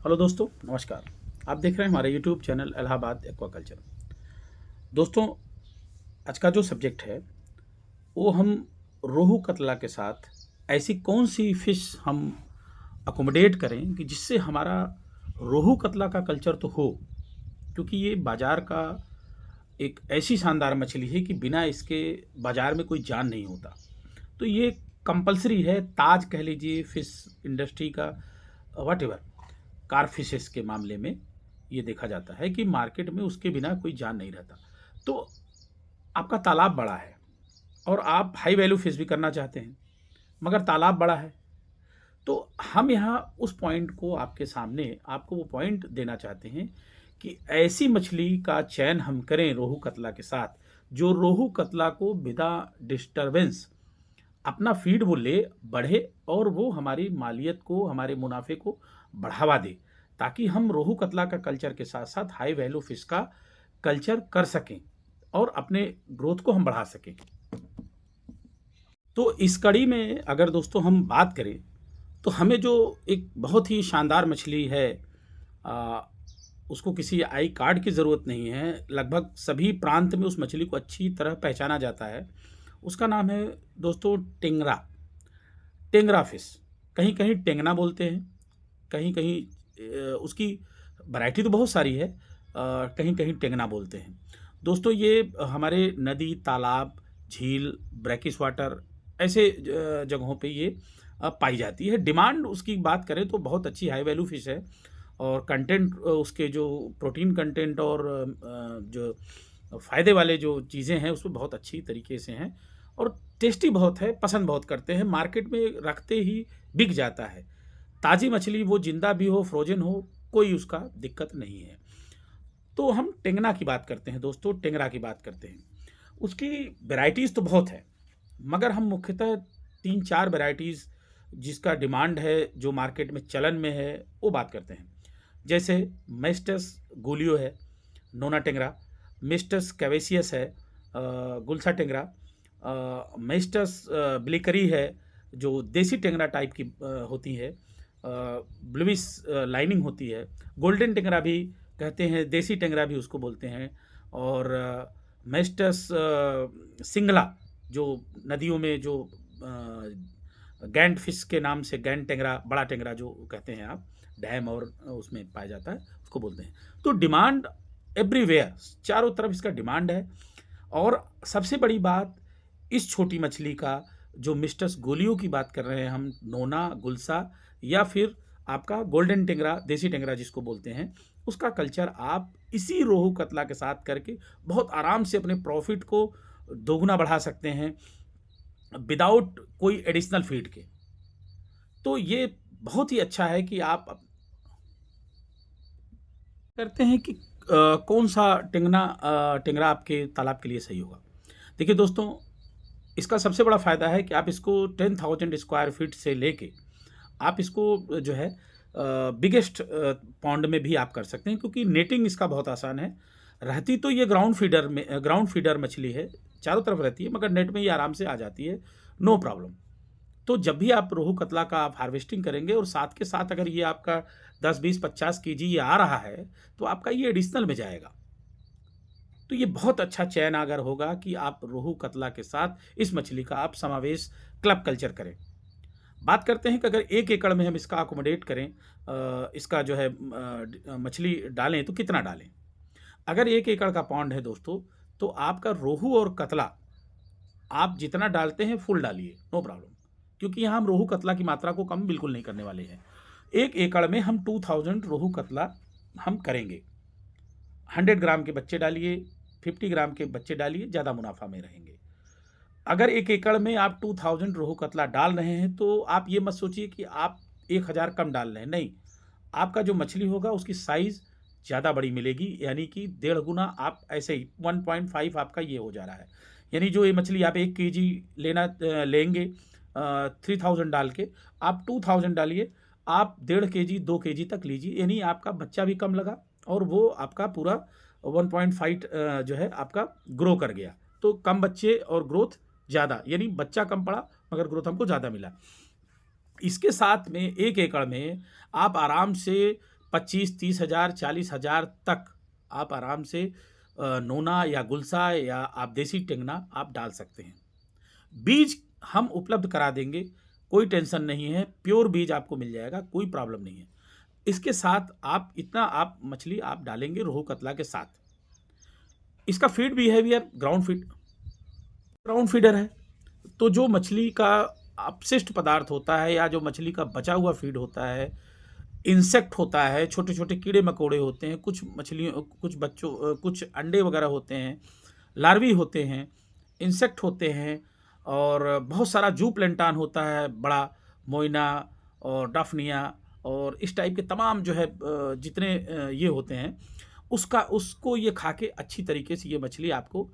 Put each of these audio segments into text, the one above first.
Hello दोस्तों, नमस्कार। आप देख रहे हैं हमारे यूट्यूब चैनल इलाहाबाद एक्वाकल्चर। दोस्तों, आज का जो सब्जेक्ट है वो हम रोहू कतला के साथ ऐसी कौन सी फ़िश हम अकोमोडेट करें कि जिससे हमारा रोहू कतला का कल्चर तो हो, क्योंकि ये बाज़ार का एक ऐसी शानदार मछली है कि बिना इसके बाज़ार में कोई जान नहीं होता। तो ये कंपल्सरी है, ताज कह लीजिए फ़िश इंडस्ट्री का, व्हाटएवर कार फिशेस के मामले में ये देखा जाता है कि मार्केट में उसके बिना कोई जान नहीं रहता। तो आपका तालाब बड़ा है और आप हाई वैल्यू फिश भी करना चाहते हैं, मगर तालाब बड़ा है। तो हम यहाँ उस पॉइंट को आपके सामने आपको वो पॉइंट देना चाहते हैं कि ऐसी मछली का चयन हम करें रोहू कतला के साथ, जो रोहू कतला को बिना डिस्टरबेंस अपना फीड वो ले बढ़े और वो हमारी मालियत को, हमारे मुनाफे को बढ़ावा दे, ताकि हम रोहू कतला का कल्चर के साथ साथ हाई वैल्यू फिश का कल्चर कर सकें और अपने ग्रोथ को हम बढ़ा सकें। तो इस कड़ी में अगर दोस्तों हम बात करें तो हमें जो एक बहुत ही शानदार मछली है, आ, उसको किसी आई कार्ड की ज़रूरत नहीं है, लगभग सभी प्रांत में उस मछली को अच्छी तरह पहचाना जाता है। उसका नाम है दोस्तों टेंगरा। टेंगरा फिश, कहीं कहीं टेंगना बोलते हैं, कहीं कहीं उसकी वैरायटी तो बहुत सारी है, कहीं कहीं टेंगना बोलते हैं। दोस्तों ये हमारे नदी, तालाब, झील, ब्रैकिश वाटर ऐसे जगहों पे ये पाई जाती है। डिमांड उसकी बात करें तो बहुत अच्छी हाई वैल्यू फिश है और कंटेंट उसके जो प्रोटीन कंटेंट और जो फ़ायदे वाले जो चीज़ें हैं उसमें बहुत अच्छी तरीके से हैं और टेस्टी बहुत है, पसंद बहुत करते हैं, मार्केट में रखते ही बिक जाता है। ताज़ी मछली वो ज़िंदा भी हो, फ्रोज़न हो, कोई उसका दिक्कत नहीं है। तो हम टेंगना की बात करते हैं दोस्तों, टेंगरा की बात करते हैं। उसकी वैराइटीज़ तो बहुत है, मगर हम मुख्यतः 3-4 वैराइटीज़ जिसका डिमांड है, जो मार्केट में चलन में है, वो बात करते हैं। जैसे मेस्टस गोलियो है, नोना टेंगरा, मेस्टस कैवेसियस है, गुलसा टेंगरा, मेस्टस ब्लिकरी है, जो देसी टेंगरा टाइप की होती है, ब्लूइश लाइनिंग होती है। गोल्डन टेंगरा भी कहते हैं, देसी टेंगरा भी उसको बोलते हैं। और मेस्टस सिंगला, जो नदियों में जो गैंड फिश के नाम से गैंड टेंगरा, बड़ा टेंगरा जो कहते हैं आप, डैम और उसमें पाया जाता है, उसको बोलते हैं। तो डिमांड एवरीवेयर, चारों तरफ इसका डिमांड है। और सबसे बड़ी बात, इस छोटी मछली का जो मिस्टस गोलियों की बात कर रहे हैं हम, नोना, गुलसा या फिर आपका गोल्डन टेंगरा, देसी टेंगरा जिसको बोलते हैं, उसका कल्चर आप इसी रोहू कतला के साथ करके बहुत आराम से अपने प्रॉफिट को दोगुना बढ़ा सकते हैं विदाउट कोई एडिशनल फीड के। तो ये बहुत ही अच्छा है कि आप करते हैं कि कौन सा टेंगरा आपके तालाब के लिए सही होगा। देखिए दोस्तों, इसका सबसे बड़ा फ़ायदा है कि आप इसको 10,000 स्क्वायर फीट से लेके आप इसको जो है बिगेस्ट पॉन्ड में भी आप कर सकते हैं, क्योंकि नेटिंग इसका बहुत आसान है। रहती तो ये ग्राउंड फीडर मछली है, चारों तरफ रहती है, मगर नेट में ये आराम से आ जाती है, नो प्रॉब्लम। तो जब भी आप रोहू कतला का आप हार्वेस्टिंग करेंगे और साथ के साथ अगर ये आपका 10-20-50 केजी ये आ रहा है, तो आपका ये एडिशनल में जाएगा। तो ये बहुत अच्छा चयन अगर होगा कि आप रोहू कतला के साथ इस मछली का आप समावेश क्लब कल्चर करें। बात करते हैं कि अगर 1 एकड़ में हम इसका अकोमोडेट करें, इसका जो है मछली डालें तो कितना डालें। अगर 1 एकड़ का पॉन्ड है दोस्तों, तो आपका रोहू और कतला आप जितना डालते हैं फुल डालिए, नो प्रॉब्लम, क्योंकि यहाँ हम रोहू कतला की मात्रा को कम बिल्कुल नहीं करने वाले हैं। 1 एकड़ में हम 2000 रोहू कतला हम करेंगे। 100 ग्राम के बच्चे डालिए, 50 ग्राम के बच्चे डालिए, ज़्यादा मुनाफा में रहेंगे। अगर 1 एकड़ में आप 2000 रोहू कतला डाल रहे हैं, तो आप ये मत सोचिए कि आप 1000 कम डाल रहे हैं, नहीं। आपका जो मछली होगा उसकी साइज़ ज़्यादा बड़ी मिलेगी, यानी कि 1.5 गुना आप ऐसे ही 1.5 आपका ये हो जा रहा है। यानी जो ये मछली आप 1 केजी लेंगे 3000 डाल के, आप 2000 डालिए, आप 1.5 केजी 2 केजी तक लीजिए, यानी आपका बच्चा भी कम लगा और वो आपका पूरा 1.5 जो है आपका ग्रो कर गया। तो कम बच्चे और ग्रोथ ज़्यादा, यानी बच्चा कम पड़ा मगर ग्रोथ हमको ज़्यादा मिला। इसके साथ में 1 एकड़ में आप आराम से 25-30 हज़ार 40 हज़ार तक आप आराम से नोना या गुलसा या आप देसी टेंगना आप डाल सकते हैं। बीज हम उपलब्ध करा देंगे, कोई टेंशन नहीं है, प्योर बीज आपको मिल जाएगा, कोई प्रॉब्लम नहीं है। इसके साथ आप इतना आप मछली आप डालेंगे रोहू कतला के साथ। इसका फीड बिहेवियर ग्राउंड फीडर है। तो जो मछली का अपशिष्ट पदार्थ होता है या जो मछली का बचा हुआ फीड होता है, इंसेक्ट होता है, छोटे छोटे कीड़े मकोड़े होते हैं, कुछ मछलियों कुछ अंडे वगैरह होते हैं, लार्वी होते हैं, इंसेक्ट होते हैं, और बहुत सारा जू प्लेंटान होता है, बड़ा मोइना और डाफनिया और इस टाइप के तमाम जो है जितने ये होते हैं, उसको ये खा के अच्छी तरीके से ये मछली आपको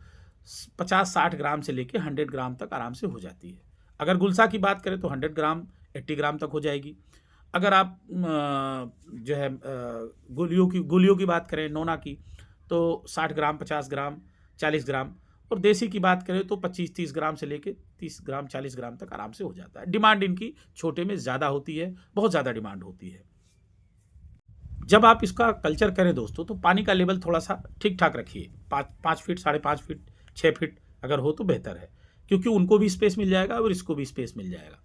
50-60 ग्राम से लेके 100 ग्राम तक आराम से हो जाती है। अगर गुलसा की बात करें तो 100 ग्राम 80 ग्राम तक हो जाएगी। अगर आप जो है गोलियों की बात करें, नोना की, तो 60 ग्राम 50 ग्राम 40 ग्राम, और देसी की बात करें तो 25-30 ग्राम से लेके 30 ग्राम 40 ग्राम तक आराम से हो जाता है। डिमांड इनकी छोटे में ज़्यादा होती है, बहुत ज़्यादा डिमांड होती है। जब आप इसका कल्चर करें दोस्तों तो पानी का लेवल थोड़ा सा ठीक ठाक रखिए, 5 फीट 5.5 फीट 6 फीट अगर हो तो बेहतर है, क्योंकि उनको भी स्पेस मिल जाएगा और इसको भी स्पेस मिल जाएगा।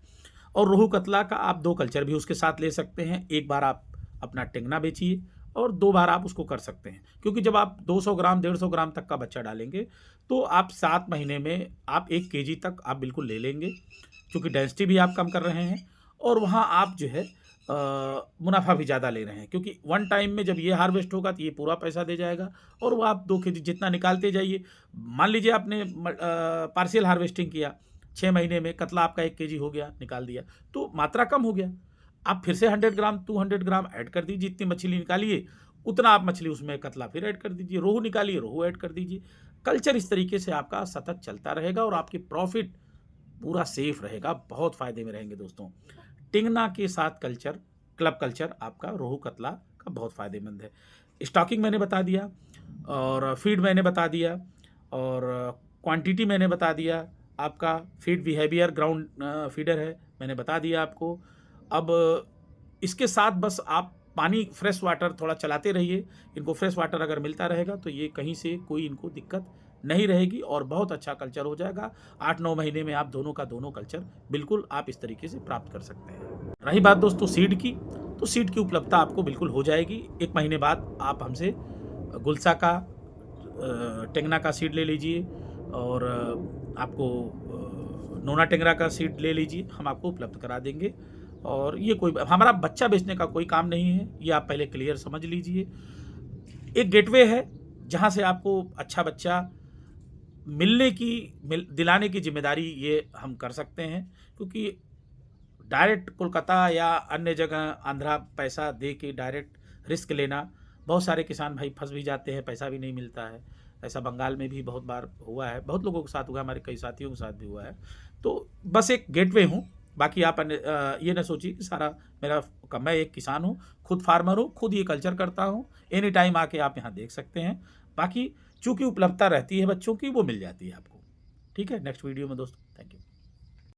और रोहू कतला का आप 2 कल्चर भी उसके साथ ले सकते हैं। एक बार आप अपना टेंगना बेचिए और 2 बार आप उसको कर सकते हैं, क्योंकि जब आप 200 ग्राम 150 ग्राम तक का बच्चा डालेंगे तो आप 7 महीने में आप 1 केजी तक आप बिल्कुल ले लेंगे, क्योंकि डेंसिटी भी आप कम कर रहे हैं और वहाँ आप जो है मुनाफा भी ज़्यादा ले रहे हैं, क्योंकि वन टाइम में जब ये हार्वेस्ट होगा तो ये पूरा पैसा दे जाएगा और वो आप 2 केजी जितना निकालते जाइए। मान लीजिए आपने पार्शियल हार्वेस्टिंग किया, 6 महीने में कतला आपका 1 केजी हो गया, निकाल दिया, तो मात्रा कम हो गया। आप फिर से 100 ग्राम 200 ग्राम ऐड कर दीजिए, जितनी मछली निकालिए उतना आप मछली उसमें कतला फिर ऐड कर दीजिए, रोहू निकालिए रोहू ऐड कर दीजिए। कल्चर इस तरीके से आपका सतत चलता रहेगा और आपकी प्रॉफिट पूरा सेफ रहेगा, बहुत फ़ायदे में रहेंगे दोस्तों। टिंगना के साथ क्लब कल्चर आपका रोहू कतला का बहुत फ़ायदेमंद है। स्टॉकिंग मैंने बता दिया और फीड मैंने बता दिया और क्वांटिटी मैंने बता दिया। आपका फीड बिहेवियर ग्राउंड फीडर है, मैंने बता दिया आपको। अब इसके साथ बस आप पानी फ्रेश वाटर थोड़ा चलाते रहिए। इनको फ्रेश वाटर अगर मिलता रहेगा तो ये कहीं से कोई इनको दिक्कत नहीं रहेगी और बहुत अच्छा कल्चर हो जाएगा। 8-9 महीने में आप दोनों का दोनों कल्चर बिल्कुल आप इस तरीके से प्राप्त कर सकते हैं। रही बात दोस्तों सीड की, तो सीड की उपलब्धता आपको बिल्कुल हो जाएगी। 1 महीने बाद आप हमसे गुलसा का टेंगना का सीड ले लीजिए और आपको नोना टेंगरा का सीड ले लीजिए, हम आपको उपलब्ध करा देंगे। और ये कोई हमारा बच्चा बेचने का कोई काम नहीं है, ये आप पहले क्लियर समझ लीजिए। एक गेटवे है जहाँ से आपको अच्छा बच्चा दिलाने की जिम्मेदारी ये हम कर सकते हैं, क्योंकि डायरेक्ट कोलकाता या अन्य जगह आंध्रा पैसा दे के डायरेक्ट रिस्क लेना, बहुत सारे किसान भाई फंस भी जाते हैं, पैसा भी नहीं मिलता है। ऐसा बंगाल में भी बहुत बार हुआ है, बहुत लोगों के साथ हुआ है, हमारे कई साथियों के साथ भी हुआ है। तो बस एक गेटवे हूँ, बाकी आप ये ना सोचिए कि सारा मेरा मैं एक किसान हूँ, खुद फार्मर हूँ, खुद ये कल्चर करता हूँ। एनी टाइम आके आप यहाँ देख सकते हैं। बाकी चूँकि उपलब्धता रहती है बच्चों की, वो मिल जाती है आपको। ठीक है, नेक्स्ट वीडियो में दोस्तों